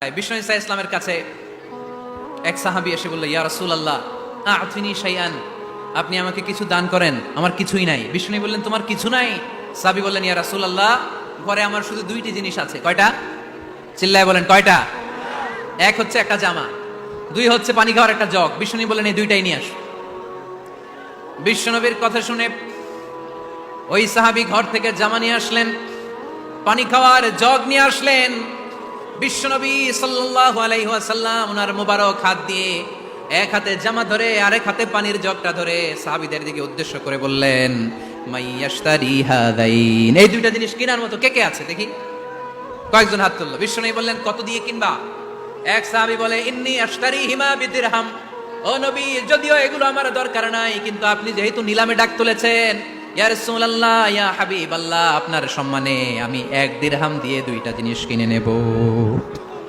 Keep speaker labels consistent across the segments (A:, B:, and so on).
A: বিষ্ণু ইসা ইসলামের কাছে এক সাহাবী এসে বলল, ইয়া রাসূলুল্লাহ আ'তিনি শাইআন, আপনি আমাকে কিছু দান করেন, আমার কিছুই নাই। বিষ্ণু বললেন, তোমার কিছু নাই? সাহাবী বললেন, ইয়া রাসূলুল্লাহ ঘরে আমার শুধু দুইটি জিনিস আছে। কয়টা? চিল্লায় বলেন কয়টা? এক হচ্ছে একটা জামা, দুই হচ্ছে পানি খাওয়ার একটা জগ। বিষ্ণু বললেন, এই দুইটাই নিয়ে আসো। বিশ্বনবীর কথা শুনে ওই সাহাবী ঘর থেকে জামা নিয়ে আসলেন, পানি খাওয়ার জগ নিয়ে আসলেন। বিশ্বনবী সাল্লাল্লাহু আলাইহি ওয়াসাল্লাম ওনার মোবারক হাত দিয়ে এক হাতে জামা ধরে আরেক হাতে পানির জগটা ধরে সাহাবীদের দিকে উদ্দেশ্য করে বললেন, মাইয়াশতারি হাদাইন, এই দুইটা জিনিস কেনার মতো কে কে আছে দেখি। কয়েকজন হাত তুললো। বিশ্বনবী বললেন, কত দিয়ে কিনবা? এক সাহাবী বলে, ইন্নী আশতারিহিমা বিদিরহাম, ও নবী যদিও এগুলো আমার দরকার নাই, কিন্তু আপনি যেহেতু নিলামে ডাক তুলেছেন, ইয়া রাসূলুল্লাহ ইয়া হাবিবাল্লাহ, আপনার সম্মানে আমি 1 দিরহাম দিয়ে দুইটা জিনিস কিনে নেব।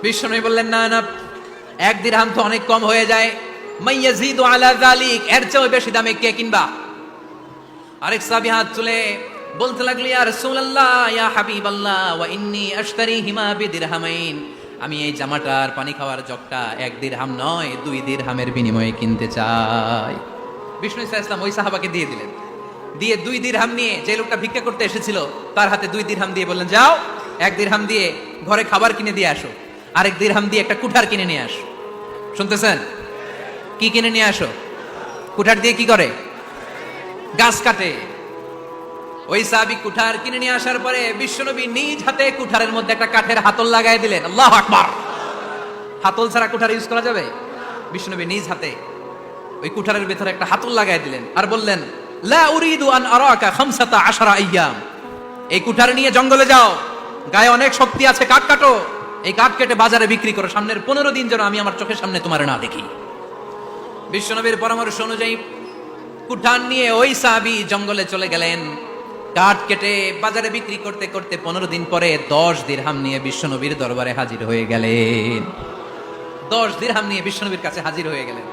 A: বিশ্বনবী বললেন, না না, 1 দিরহাম তো অনেক কম হয়ে যায়, মাইয়াজিদু আলা যালিক, এর চেয়ে বেশি দামে কে কিনবা? আরেক সাহাবী হাত তুলে বলতে লাগলো, ইয়া রাসূলুল্লাহ ইয়া হাবিবাল্লাহ ওয়া ইন্নী আশতারিহিমা বিদিরহামাইন, আমি এই জামাটার পানি খাওয়ার জগটা 1 দিরহাম নয় 2 দিরহামের বিনিময়ে কিনতে চাই। বিষ্ণু ইসা ইসলাম ওই সাহাবাকে দিয়ে দিলেন। দিয়ে 2 দিরহাম নিয়ে, যে লোকটা ভিক্ষা করতে এসেছিল তার হাতে 2 দিরহাম দিয়ে বললেন, যাও 1 দিরহাম দিয়ে ঘরে খাবার কিনে দিয়ে আসো, আরেক দিরহাম দিয়ে একটা কুঠার কিনে নিয়ে আসো। শুনতেছেন? কি কিনে নিয়ে আসো? কুঠার দিয়ে কি করে? গাছ কাটে। ওই সাহাবী কুঠার কিনে নিয়ে আসার পরে বিশ্বনবী নিজ হাতে কুঠারের মধ্যে একটা কাঠের হাতল লাগাই দিলেন। আল্লাহু আকবার! হাতল ছাড়া কুঠার ইউজ করা যাবে? বিশ্বনবী নিজ হাতে ওই কুঠারের ভেতরে একটা হাতল লাগাই দিলেন আর বললেন, লা উরিদু আন আরাকা 15 আইয়াম, এই কুঠার নিয়ে জঙ্গলে যাও, গায়ে অনেক শক্তি আছে, কাঠ কাটো, এই কাঠ কেটে বাজারে বিক্রি করো, সামনের 15 দিন যেন আমি আমার চোখের সামনে তোমার না দেখি। বিশ্বনবীর পরামর্শ অনুযায়ী কুঠার নিয়ে ওই সাহাবী জঙ্গলে চলে গেলেন। কাঠ কেটে বাজারে বিক্রি করতে করতে 15 দিন পরে 10 দিরহাম নিয়ে বিশ্বনবীর দরবারে হাজির হয়ে গেলেন। 10 দিরহাম নিয়ে বিশ্বনবীর কাছে হাজির হয়ে গেলেন।